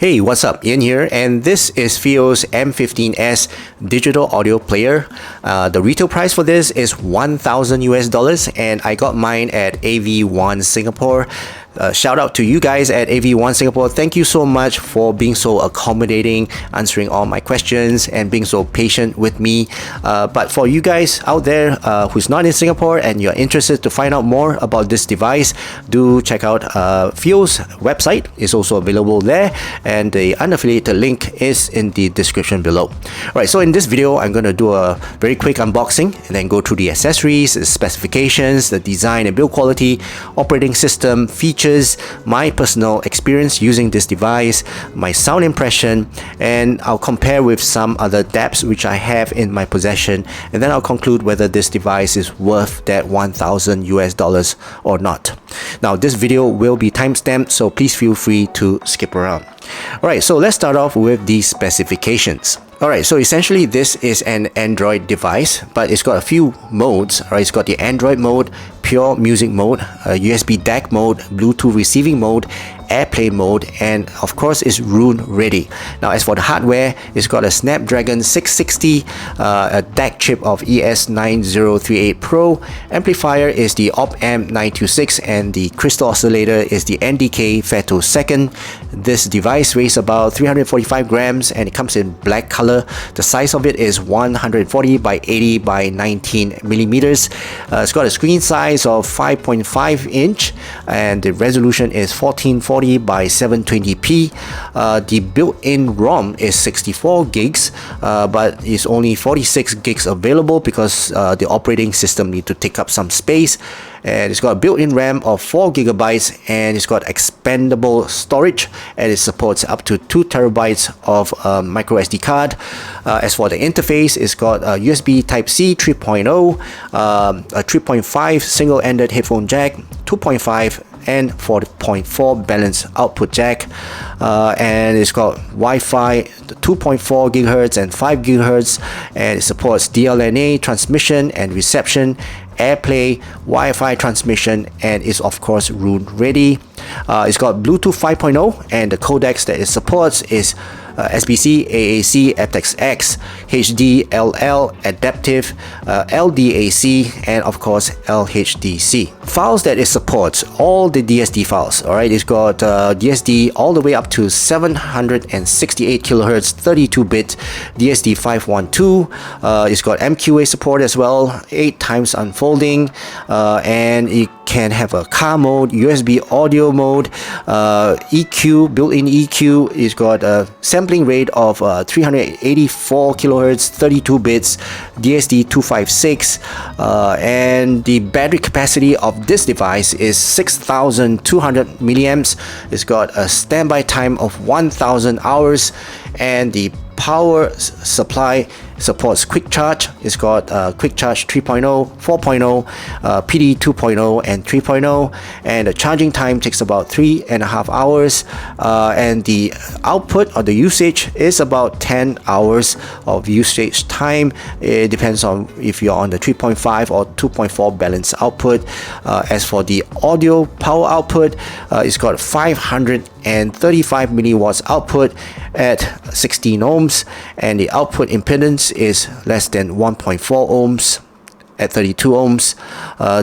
Hey, what's up? Ian here, and this is FiiO's M15s digital audio player. The retail price for this is $1,000 and I got mine at AV1 Singapore. Shout out to you guys at AV1 Singapore. Thank you so much for being so accommodating, answering all my questions, and being so patient with me. But for you guys out there who's not in Singapore and you're interested to find out more about this device, do check out FiiO's website. It's also available there, and the unaffiliated link is in the description below. Alright, so in this video, I'm going to do a very quick unboxing and then go through the accessories, the specifications, the design and build quality, operating system, features, my personal experience using this device, my sound impression, and I'll compare with some other DAPS which I have in my possession, and then I'll conclude whether this device is worth that $1,000 or not. Now, this video will be timestamped, so please feel free to skip around. Alright, so let's start off with the specifications. Alright, so essentially this is an Android device, but it's got a few modes. Alright, it's got the Android mode, pure music mode, USB DAC mode, Bluetooth receiving mode, AirPlay mode, and of course it's room ready. Now, as for the hardware, it's got a Snapdragon 660, a DAC chip of ES9038 Pro, amplifier is the Op-Amp 926, and the crystal oscillator is the NDK Femtosecond. This device weighs about 345 grams and it comes in black color. The size of it is 140 by 80 by 19 millimeters. It's got a screen size of 5.5 inch and the resolution is 1440 by 720p. The built-in ROM is 64 gigs, but it's only 46 gigs available because the operating system need to take up some space. And it's got a built-in RAM of 4 gigabytes, and it's got expandable storage, and it supports up to 2 terabytes of micro SD card. As for the interface, it's got a USB Type-C 3.0, a 3.5 single-ended headphone jack, 2.5 and 4.4 balanced output jack, and it's got Wi-Fi 2.4 gigahertz and 5 gigahertz, and it supports DLNA transmission and reception, AirPlay, Wi-Fi transmission, and is of course room ready. It's got Bluetooth 5.0, and the codecs that it supports is SBC, AAC, aptX, HD, LL, adaptive, LDAC, and of course LHDC. Files that it supports, all the DSD files. Alright, it's got DSD all the way up to 768 kilohertz 32-bit DSD 512. It's got MQA support as well, 8 times unfolding, and it can have a car mode, USB audio mode, EQ, built-in EQ. It's got a sampling rate of 384 kilohertz 32 bits, DSD 256, and the battery capacity of this device is 6,200 milliamps. It's got a standby time of 1,000 hours, and the power supply supports quick charge. It's got quick charge 3.0, 4.0, PD 2.0 and 3.0, and the charging time takes about 3.5 hours, and the output or the usage is about 10 hours of usage time. It depends on if you're on the 3.5 or 2.4 balance output. As for the audio power output, it's got 535 milliwatts output at 16 ohms, and the output impedance is less than 1.4 ohms at 32 ohms.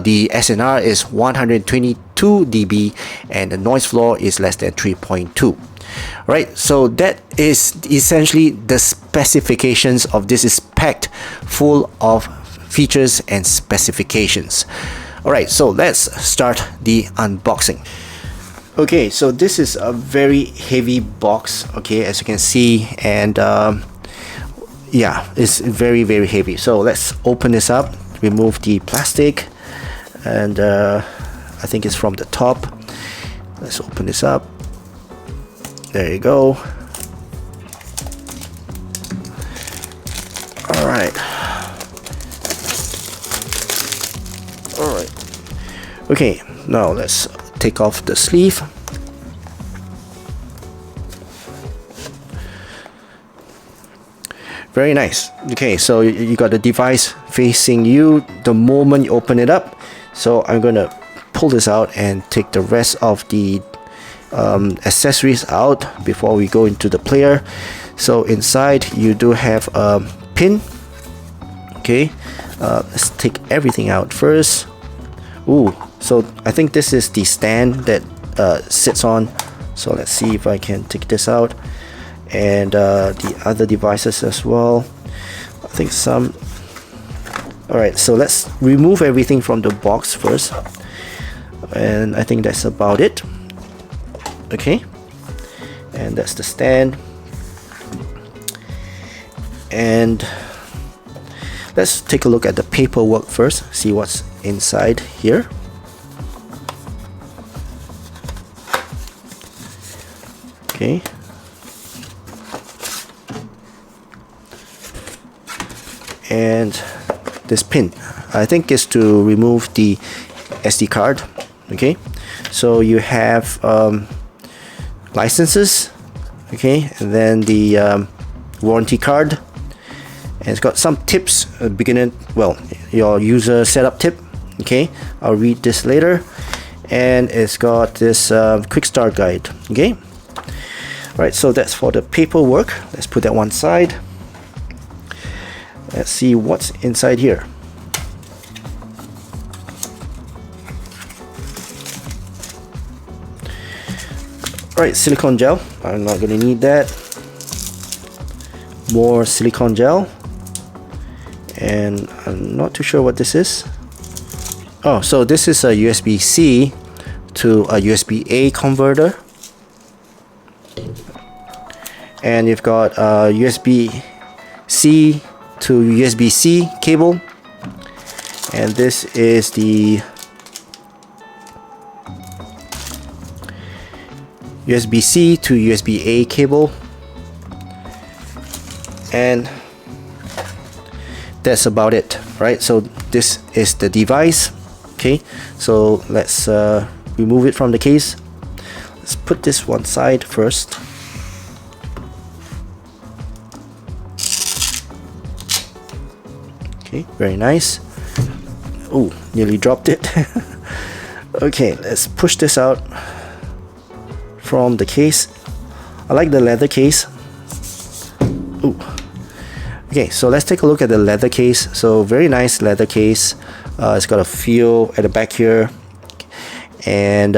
The SNR is 122 dB, and the noise floor is less than 3.2. Right, so that is essentially the specifications of this. Is packed full of features and specifications. Alright, so let's start the unboxing. Okay, so this is a very heavy box, okay, as you can see, and yeah, it's very heavy. So let's open this up, remove the plastic, and I think it's from the top. Let's open this up. There you go. Alright. Okay, now let's take off the sleeve. Very nice. Okay, so you got the device facing you the moment you open it up. So I'm gonna pull this out and take the rest of the accessories out before we go into the player. So inside you do have a pin. Okay, let's take everything out first. Ooh, so I think this is the stand that sits on. So let's see if I can take this out, and the other devices as well. I think some. Alright, so let's remove everything from the box first, and I think that's about it. Okay, and that's the stand, and let's take a look at the paperwork first, see what's inside here. Okay, and this pin, I think, is to remove the SD card. Okay, so you have licenses, okay, and then the warranty card, and it's got some tips, beginner, well, your user setup tip. Okay, I'll read this later, and it's got this quick start guide. Okay, right, so that's for the paperwork. Let's put that one side. Let's see what's inside here. Right, silicone gel. I'm not going to need that. More silicone gel. And I'm not too sure what this is. Oh, so this is a USB-C to a USB-A converter. And you've got a USB-C to USB-C cable, and this is the USB-C to USB-A cable, and that's about it, right? So this is the device. Okay, so let's remove it from the case. Let's put this one side first. Okay, very nice. Oh, nearly dropped it. Okay, let's push this out from the case. I like the leather case. Ooh. Okay, so let's take a look at the leather case. So very nice leather case. It's got a FiiO at the back here, and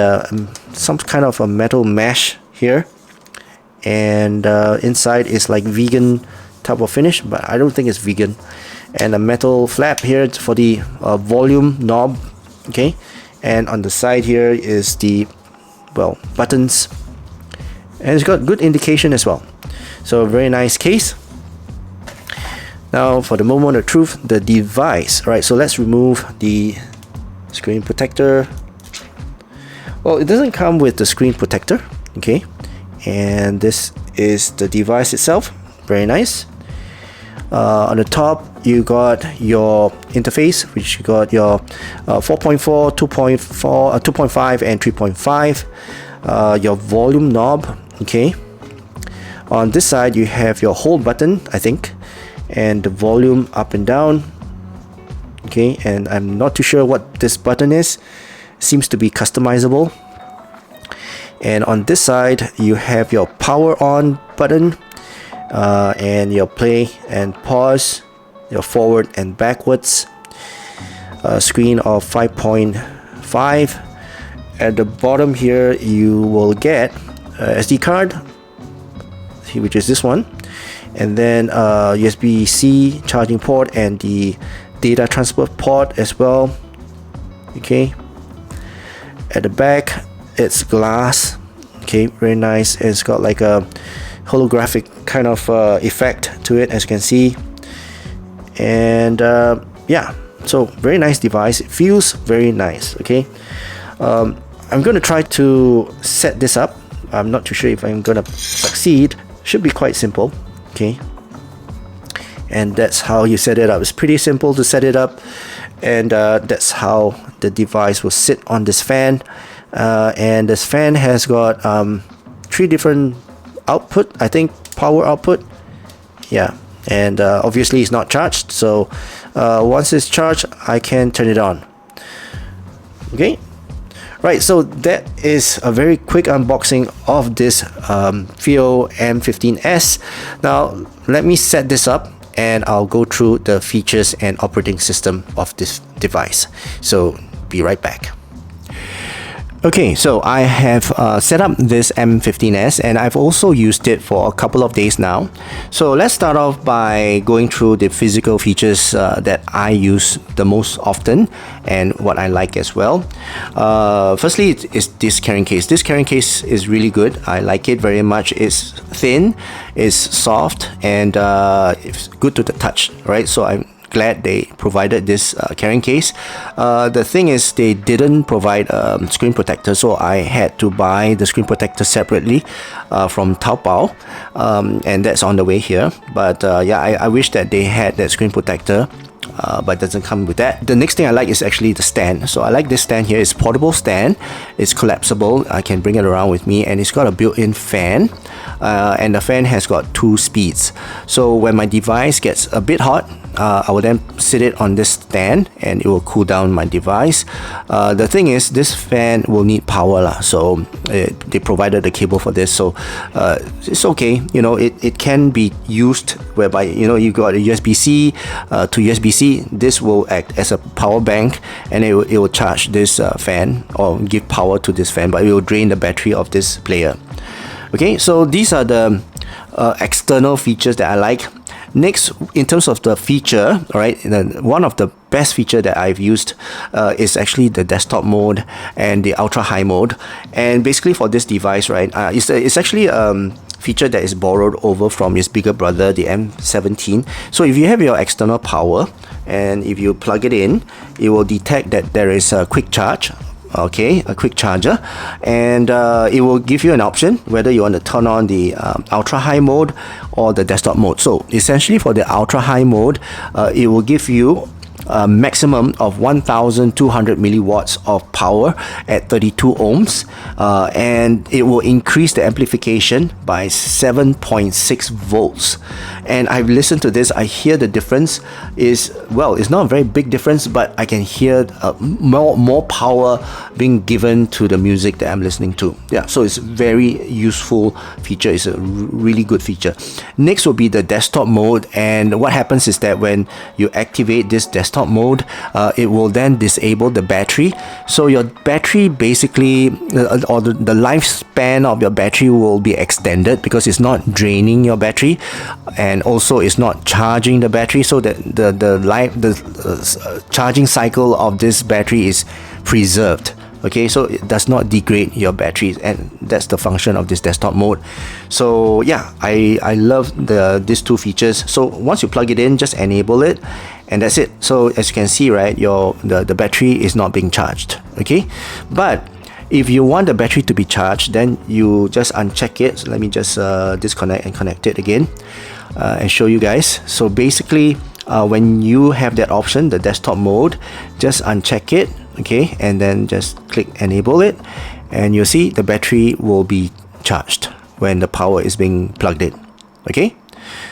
some kind of a metal mesh here, and inside is like vegan type of finish, but I don't think it's vegan. And a metal flap here for the volume knob. Okay, and on the side here is the, well, buttons, and it's got good indication as well. So a very nice case. Now for the moment of truth, the device. Right, so let's remove the screen protector. Well, it doesn't come with the screen protector. Okay, and this is the device itself. Very nice. On the top you got your interface, which you got your 4.4, 2.4, 2.5 and 3.5, your volume knob. Okay, on this side you have your hold button, I think, and the volume up and down. Okay, and I'm not too sure what this button is. Seems to be customizable. And on this side you have your power on button, and your play and pause, your forward and backwards, screen of 5.5. At the bottom here you will get SD card, which is this one, and then USB-C charging port and the data transfer port as well. Okay, at the back it's glass. Okay, very nice. It's got like a holographic kind of effect to it, as you can see. And yeah, so very nice device. It feels very nice. Okay, I'm gonna try to set this up. I'm not too sure if I'm gonna succeed. Should be quite simple. Okay, and that's how you set it up. It's pretty simple to set it up, and that's how the device will sit on this fan. And this fan has got 3 different output, I think, power output. Yeah, and obviously it's not charged, so once it's charged I can turn it on. Okay, Right, so that is a very quick unboxing of this FiiO M15s. Now let me set this up and I'll go through the features and operating system of this device. So be right back. Okay, so I have set up this M15s and I've also used it for a couple of days now. So let's start off by going through the physical features that I use the most often and what I like as well. Firstly, it's this carrying case. This carrying case is really good. I like it very much. It's thin, it's soft, and it's good to the touch, right? So I'm glad they provided this carrying case. The thing is, they didn't provide a screen protector, so I had to buy the screen protector separately from Taobao, and that's on the way here. But yeah, I wish that they had that screen protector, but it doesn't come with that. The next thing I like is actually the stand. So I like this stand here. It's portable stand, it's collapsible, I can bring it around with me, and it's got a built-in fan, and the fan has got 2 speeds. So when my device gets a bit hot, I will then sit it on this stand and it will cool down my device. The thing is, this fan will need power, so they provided the cable for this, so it's okay. You know, it can be used whereby, you know, you got a USB-C to USB-C. This will act as a power bank and it will charge this fan or give power to this fan, but it will drain the battery of this player. Okay, so these are the external features that I like. Next, in terms of the feature, right, one of the best feature that I've used is actually the desktop mode and the ultra high mode. And basically for this device, right, it's actually feature that is borrowed over from its bigger brother, the M17. So if you have your external power and if you plug it in, it will detect that there is a quick charge. Okay, a quick charger, and it will give you an option whether you want to turn on the ultra high mode or the desktop mode. So essentially for the ultra high mode, it will give you a maximum of 1200 milliwatts of power at 32 ohms, and it will increase the amplification by 7.6 volts. And I've listened to this, I hear the difference is, well, it's not a very big difference, but I can hear more power being given to the music that I'm listening to. Yeah, so it's very useful feature. It's a really good feature. Next will be the desktop mode, and what happens is that when you activate this desktop mode, it will then disable the battery. So your battery basically, or the lifespan of your battery will be extended because it's not draining your battery, and also it's not charging the battery, so that the charging cycle of this battery is preserved. Okay, so it does not degrade your batteries, and that's the function of this desktop mode. So yeah, I love these 2 features. So once you plug it in, just enable it, and that's it. So as you can see, right, the battery is not being charged. Okay, but if you want the battery to be charged, then you just uncheck it. So let me just disconnect and connect it again and show you guys. So basically, when you have that option, the desktop mode, just uncheck it. Okay, and then just click enable it, and you'll see the battery will be charged when the power is being plugged in. Okay,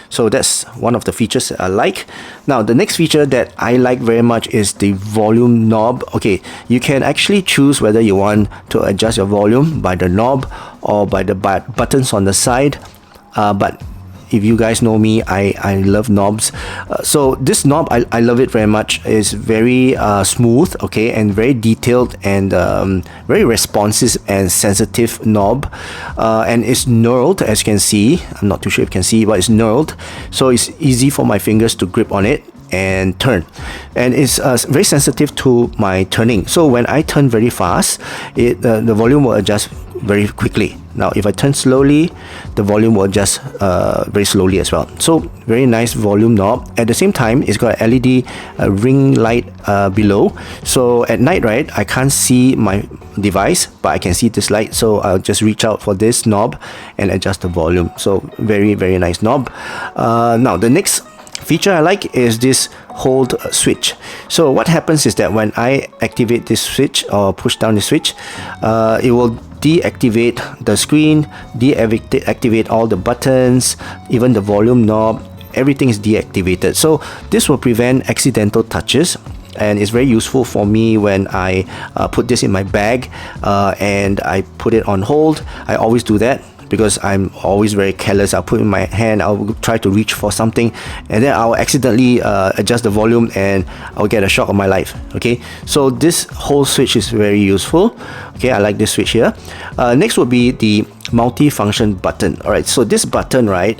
so that's one of the features that I like. Now the next feature that I like very much is the volume knob. Okay, you can actually choose whether you want to adjust your volume by the knob or by the buttons on the side, but if you guys know me, I love knobs. So this knob, I love it very much. It's very smooth, okay, and very detailed and very responsive and sensitive knob. And it's knurled, as you can see. I'm not too sure if you can see, but it's knurled. So it's easy for my fingers to grip on it and turn, and it's very sensitive to my turning. So when I turn very fast, the volume will adjust very quickly. Now if I turn slowly, the volume will adjust very slowly as well. So very nice volume knob. At the same time, it's got an LED ring light below, so at night, right, I can't see my device, but I can see this light, so I'll just reach out for this knob and adjust the volume. So very nice knob. Now the next feature I like is this hold switch. So what happens is that when I activate this switch or push down the switch, it will deactivate the screen, deactivate all the buttons, even the volume knob. Everything is deactivated. So this will prevent accidental touches and it's very useful for me when I put this in my bag and I put it on hold. I always do that because I'm always very careless. I'll put it in my hand, I'll try to reach for something, and then I'll accidentally adjust the volume and I'll get a shock of my life. Okay, so this whole switch is very useful. Okay, I like this switch here. Next would be the multi-function button. Alright, so this button, right,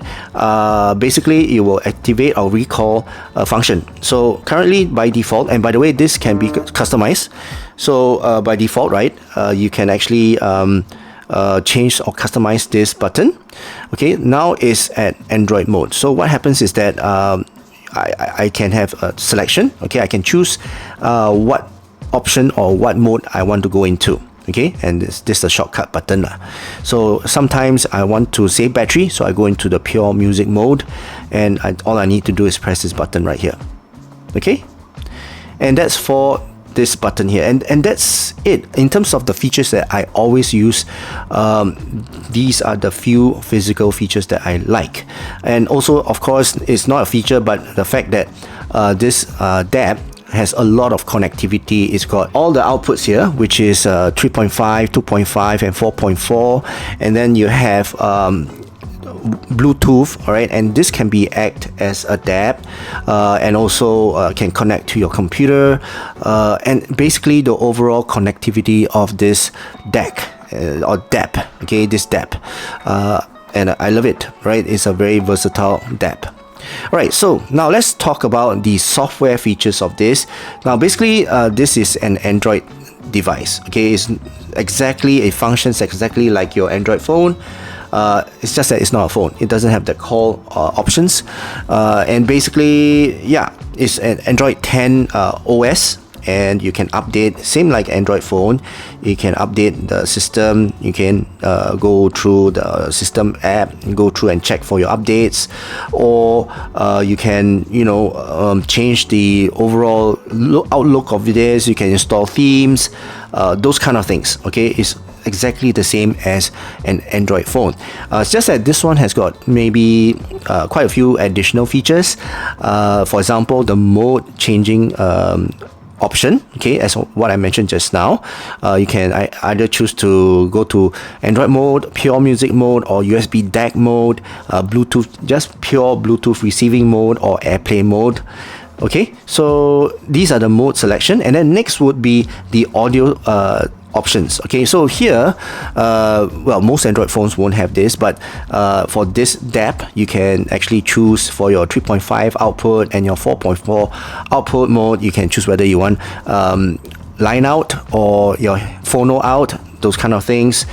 basically it will activate or recall a function. So currently by default, and by the way, this can be customized. So by default, right, you can actually change or customize this button. Okay, now it's at Android mode. So what happens is that I can have a selection. Okay, I can choose what option or what mode I want to go into. Okay, and this is the shortcut button. So sometimes I want to save battery, so I go into the pure music mode, and all I need to do is press this button right here. Okay, and that's for this button here, and that's it in terms of the features that I always use. These are the few physical features that I like. And also, of course, it's not a feature, but the fact that this DAP has a lot of connectivity. It's got all the outputs here, which is 3.5, 2.5 and 4.4, and then you have Bluetooth, all right, and this can be act as a DAP, and also can connect to your computer, and basically the overall connectivity of this DAC or DAP. Okay, this DAP, and I love it. Right, it's a very versatile DAP. Alright, so now let's talk about the software features of this. Now basically this is an Android device. Okay, it functions exactly like your Android phone. It's just that it's not a phone. It doesn't have the call options, and basically, yeah, it's an Android 10 OS. And you can update, same like Android phone, you can update the system. You can go through the system app, go through and check for your updates, or you can, change the overall outlook of this. You can install themes, those kind of things. Okay, it's exactly the same as an Android phone. It's just that this one has got maybe quite a few additional features. For example, the mode changing option. Okay, as what I mentioned just now, you can either choose to go to Android mode, pure music mode, or USB DAC mode, Bluetooth, just pure Bluetooth receiving mode, or AirPlay mode. Okay, so these are the mode selection, and then next would be the audio options. Okay, so here, well, most Android phones won't have this, but for this DAP, you can actually choose for your 3.5 output and your 4.4 output mode. You can choose whether you want line out or your phono out, those kind of things.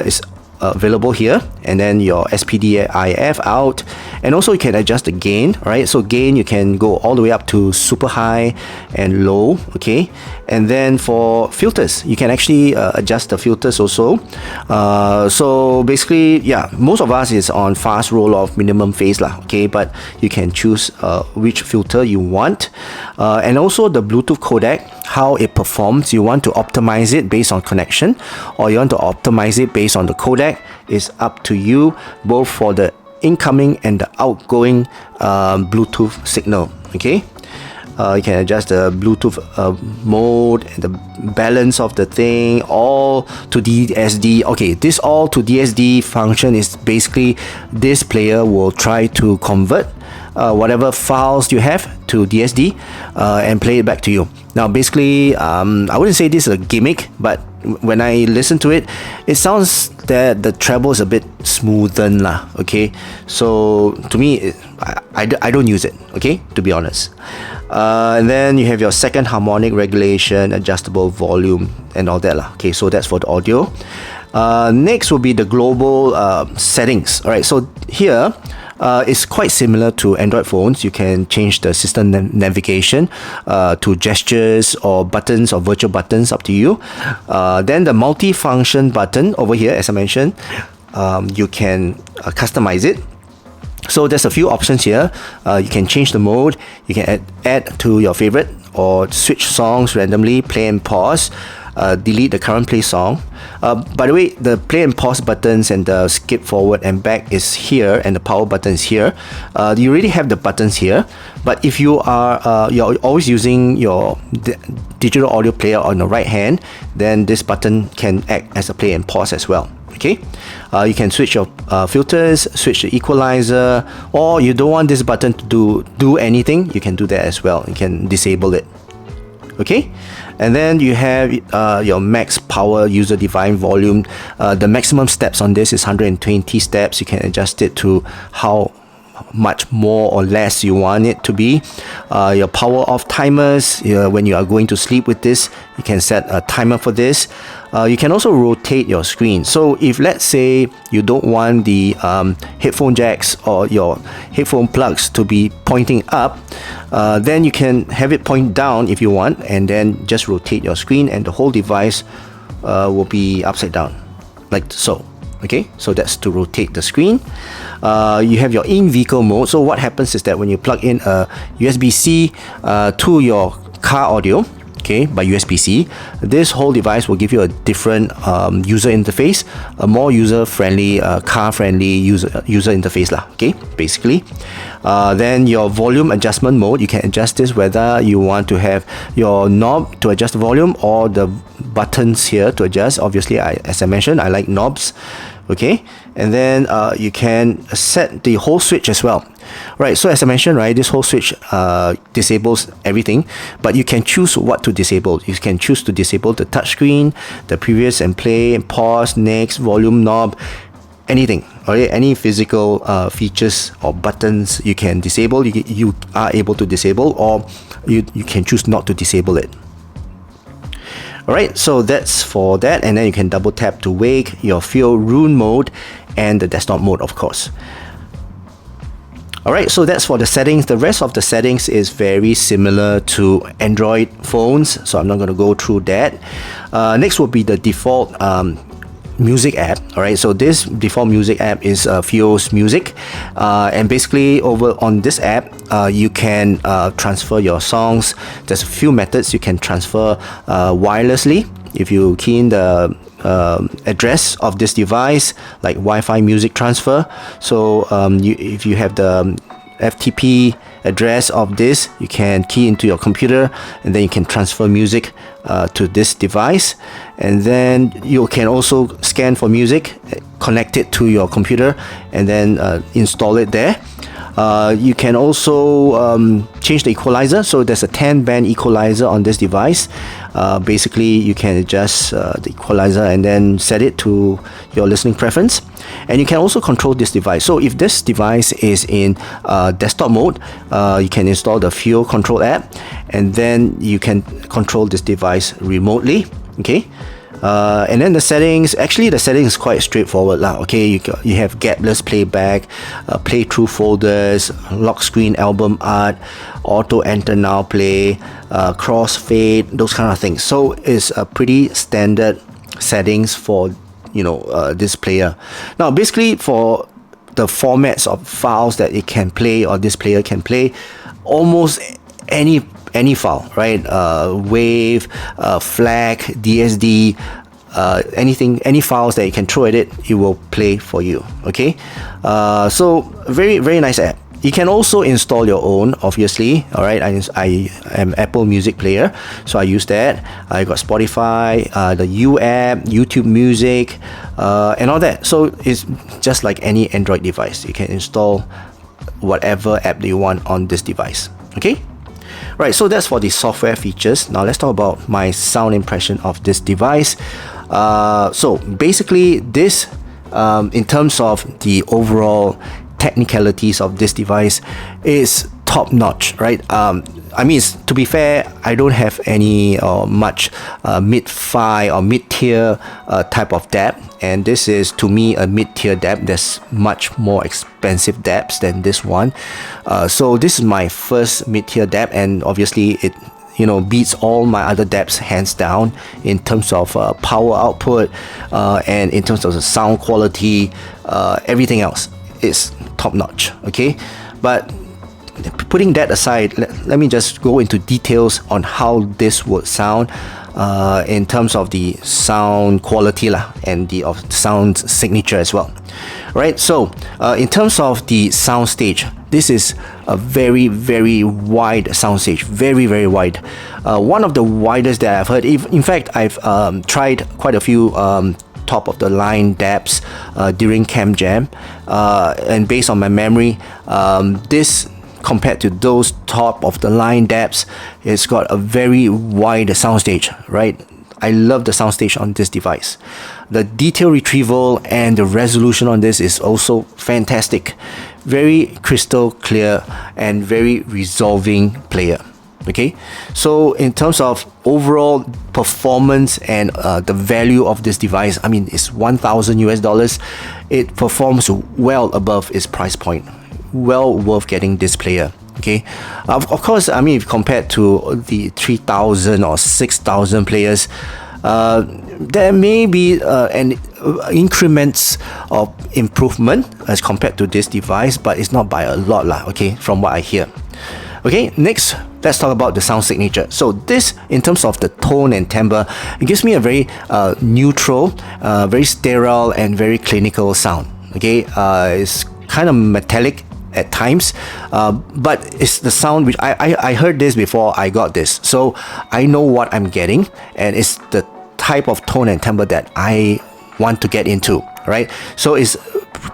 Is available here, and then your SPDIF out, and also you can adjust the gain. Right, so gain, you can go all the way up to super high and low. Okay, and then for filters, you can actually adjust the filters also. So basically, yeah, most of us is on fast roll off minimum phase lah. Okay, but you can choose which filter you want, and also the Bluetooth codec, how it performs. You want to optimize it based on connection, or you want to optimize it based on the codec. Is up to you, both for the incoming and the outgoing Bluetooth signal. Okay, you can adjust the Bluetooth mode and the balance of the thing, all to DSD. Okay, this all to DSD function is basically this player will try to convert whatever files you have to DSD and play it back to you. Now basically, I wouldn't say this is a gimmick, but when I listen to it, it sounds that the treble is a bit smoothened lah. Okay, so to me, I don't use it. Okay, to be honest. And then you have your second harmonic regulation, adjustable volume, and all that lah. Okay, so that's for the audio. Next will be the global settings. All right, so here. It's quite similar to Android phones. You can change the system navigation to gestures or buttons or virtual buttons, up to you. Then the multi-function button over here, as I mentioned, you can customize it. So there's a few options here. You can change the mode. You can add to your favorite or switch songs randomly, play and pause. delete the current play song. By the way, the play and pause buttons and the skip forward and back is here, and the power button is here. You already have the buttons here, but if you are you're always using your digital audio player on the right hand, then this button can act as a play and pause as well. Okay, you can switch your filters, switch the equalizer, or you don't want this button to do anything, you can do that as well. You can disable it. Okay, and then you have your max power user defined volume. The maximum steps on this is 120 steps. You can adjust it to how much more or less you want it to be. Your power off timers, when you are going to sleep with this, you can set a timer for this. You can also rotate your screen. So if, let's say, you don't want the headphone jacks or your headphone plugs to be pointing up, then you can have it point down if you want, and then just rotate your screen and the whole device will be upside down, like so. Okay, so that's to rotate the screen. You have your in-vehicle mode. So what happens is that when you plug in a USB-C to your car audio, okay, by USB-C, this whole device will give you a different user interface, a more user-friendly, car-friendly user interface lah. Okay, basically. Then your volume adjustment mode, you can adjust this whether you want to have your knob to adjust the volume or the buttons here to adjust. Obviously, as I mentioned, I like knobs. Okay, and then you can set the whole switch as well. Right, so as I mentioned, right, this whole switch disables everything, but you can choose what to disable. You can choose to disable the touchscreen, the previous and play, pause, next, volume knob, anything. Okay, any physical features or buttons you can disable. You are able to disable, or you can choose not to disable it. Alright, so that's for that, and then you can double tap to wake, your FiiO Rune mode, and the desktop mode, of course. Alright, so that's for the settings. The rest of the settings is very similar to Android phones, so I'm not going to go through that. Next will be the default music app. Alright, so this default music app is FiiO's music, and basically over on this app you can transfer your songs. There's a few methods you can transfer wirelessly. If you key in the address of this device, like Wi-Fi music transfer, so if you have the FTP address of this, you can key into your computer and then you can transfer music to this device. And then you can also scan for music, connect it to your computer, and then install it there. You can also change the equalizer. So there's a 10-band equalizer on this device. Basically, you can adjust the equalizer and then set it to your listening preference. And you can also control this device. So if this device is in desktop mode, you can install the FiiO Control app, and then you can control this device remotely. Okay. And then the settings, actually the settings is quite straightforward lah. Okay, you have gapless playback, playthrough folders, lock screen album art, auto enter now play, crossfade, those kind of things. So it's a pretty standard settings for this player. Now basically for the formats of files that it can play, or this player can play, almost any file, right? Wave, FLAC, DSD, anything, any files that you can throw at it, it will play for you. Okay, so very nice app. You can also install your own, obviously. All right, I am Apple Music player, so I use that. I got Spotify, the U app, YouTube Music, and all that. So it's just like any Android device. You can install whatever app that you want on this device. Okay. Right, so that's for the software features. Now let's talk about my sound impression of this device. So basically this, in terms of the overall technicalities of this device, is top notch, right? I mean, to be fair, I don't have any much mid-fi or mid-tier type of DAP, and this is to me a mid-tier DAP. There's much more expensive DAPs than this one. So this is my first mid-tier DAP, and obviously it beats all my other DAPs hands down in terms of power output, and in terms of the sound quality. Everything else is top notch. Okay, but putting that aside, let me just go into details on how this would sound. in terms of the sound quality lah, and the sound signature as well. Right, so in terms of the sound stage, this is a very, very wide sound stage, very, very wide. One of the widest that I've heard. In fact, I've tried quite a few top of the line DAPS during Camp Jam, and based on my memory, this compared to those top of the line DAPS, it's got a very wide soundstage, right? I love the soundstage on this device. The detail retrieval and the resolution on this is also fantastic. Very crystal clear and very resolving player. Okay, so in terms of overall performance and the value of this device, I mean, it's $1,000. It performs well above its price point. Well worth getting this player. Okay, of course, I mean, if compared to the 3,000 or 6,000 players, there may be an increments of improvement as compared to this device, but it's not by a lot lah, okay, from what I hear. Okay, next, let's talk about the sound signature. So this, in terms of the tone and timbre, it gives me a very neutral, very sterile and very clinical sound. Okay, it's kind of metallic at times, but it's the sound which I heard this before I got this, so I know what I'm getting, and it's the type of tone and timbre that I want to get into, right? So it's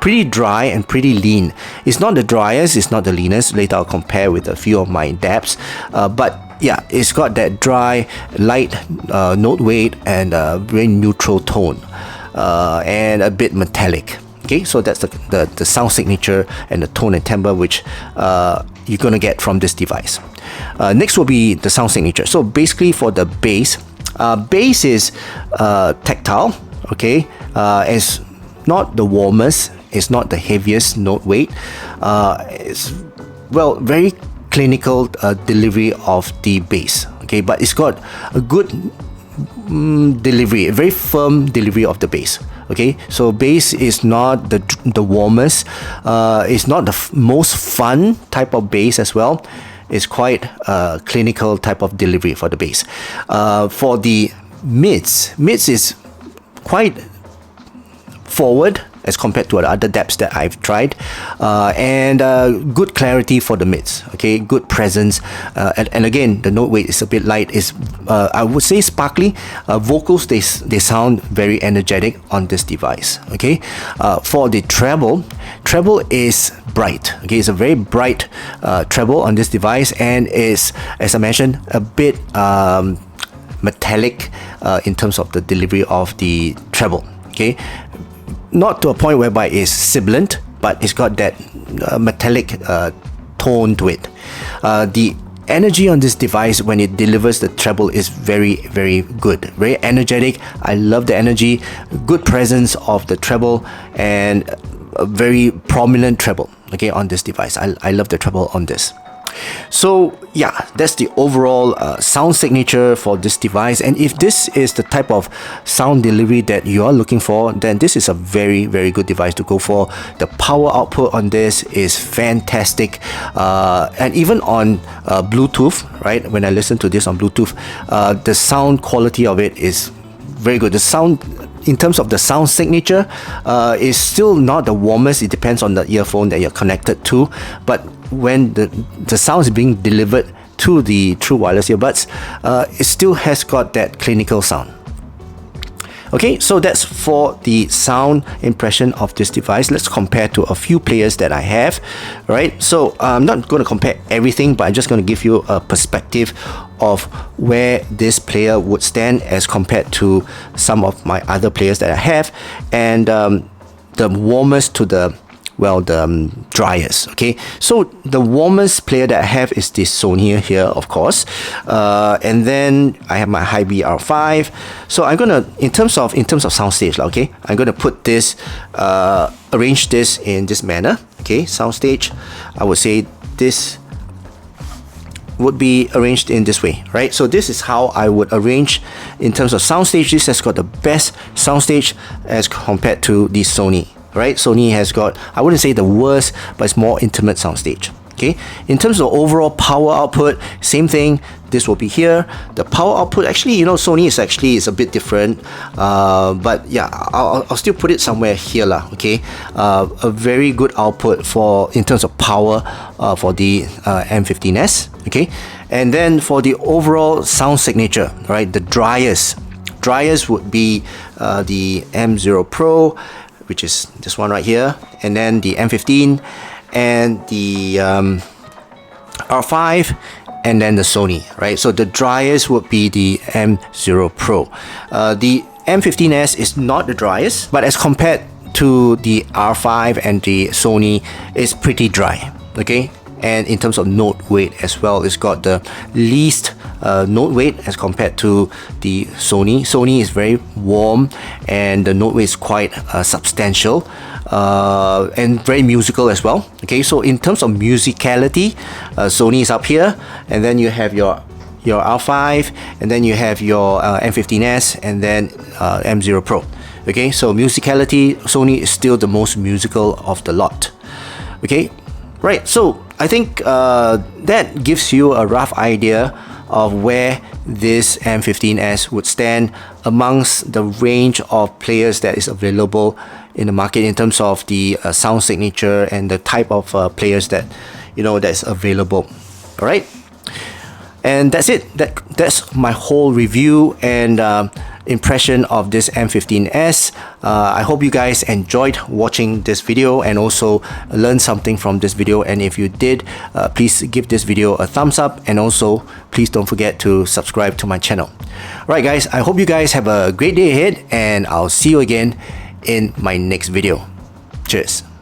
pretty dry and pretty lean. It's not the driest, it's not the leanest. Later I'll compare with a few of my DAPs, but yeah, it's got that dry, light note weight and very neutral tone, and a bit metallic. Okay, so that's the sound signature and the tone and timbre which you're gonna get from this device. Next will be the sound signature. So basically for the bass, bass is tactile. Okay, it's not the warmest, it's not the heaviest note weight. It's, well, very clinical delivery of the bass. Okay, but it's got a good delivery, a very firm delivery of the bass. Okay, so bass is not the warmest, it's not the most fun type of bass as well. It's quite a clinical type of delivery for the bass. For the mids is quite forward as compared to the other DAPs that I've tried, and good clarity for the mids. Okay, good presence, and again, the note weight is a bit light. Is I would say sparkly. Vocals, they sound very energetic on this device. Okay, for the treble is bright. Okay, it's a very bright treble on this device, and is, as I mentioned, a bit metallic in terms of the delivery of the treble. Okay, not to a point whereby it's sibilant, but it's got that metallic tone to it. The energy on this device when it delivers the treble is very, very good, very energetic. I love the energy, good presence of the treble, and a very prominent treble, okay, on this device. I love the treble on this. So yeah, that's the overall sound signature for this device. And if this is the type of sound delivery that you are looking for, then this is a very, very good device to go for. The power output on this is fantastic, and even on Bluetooth, right? When I listen to this on Bluetooth, the sound quality of it is very good. The sound, in terms of the sound signature, is still not the warmest. It depends on the earphone that you're connected to, but when the sound is being delivered to the true wireless earbuds, it still has got that clinical sound. Okay, so that's for the sound impression of this device. Let's compare to a few players that I have, right? So I'm not going to compare everything, but I'm just going to give you a perspective of where this player would stand as compared to some of my other players that I have, and the warmest to the driest. Okay, so the warmest player that I have is this Sony here, of course, and then I have my Hi-B R5. So I'm gonna, in terms of soundstage, okay, I'm gonna put this, arrange this in this manner. Okay, soundstage, I would say this would be arranged in this way, right? So this is how I would arrange in terms of soundstage. This has got the best soundstage as compared to the Sony. Right, Sony has got, I wouldn't say the worst, but it's more intimate soundstage. Okay, in terms of overall power output, same thing. this will be here. The power output, actually, you know, Sony is a bit different, but yeah, I'll still put it somewhere here lah. Okay, a very good output in terms of power for the M15s. Okay, and then for the overall sound signature, right, the driest would be the M0 Pro, which is this one right here, and then the M15 and the R5, and then the Sony, right? So the driest would be the M0 Pro. The M15s is not the driest, but as compared to the R5 and the Sony, it's pretty dry, okay? And in terms of note weight as well, it's got the least note weight as compared to the Sony. Sony is very warm and the note weight is quite substantial and very musical as well. Okay, so in terms of musicality, Sony is up here, and then you have your R5, and then you have your M15s, and then M0 Pro. Okay, so musicality, Sony is still the most musical of the lot. Okay, right, so I think that gives you a rough idea of where this M15s would stand amongst the range of players that is available in the market in terms of the sound signature and the type of players that, you know, that's available. All right, and that's it. That's my whole review and impression of this M15s. I hope you guys enjoyed watching this video and also learned something from this video, and if you did, please give this video a thumbs up, and also please don't forget to subscribe to my channel. Alright guys, I hope you guys have a great day ahead, and I'll see you again in my next video. Cheers.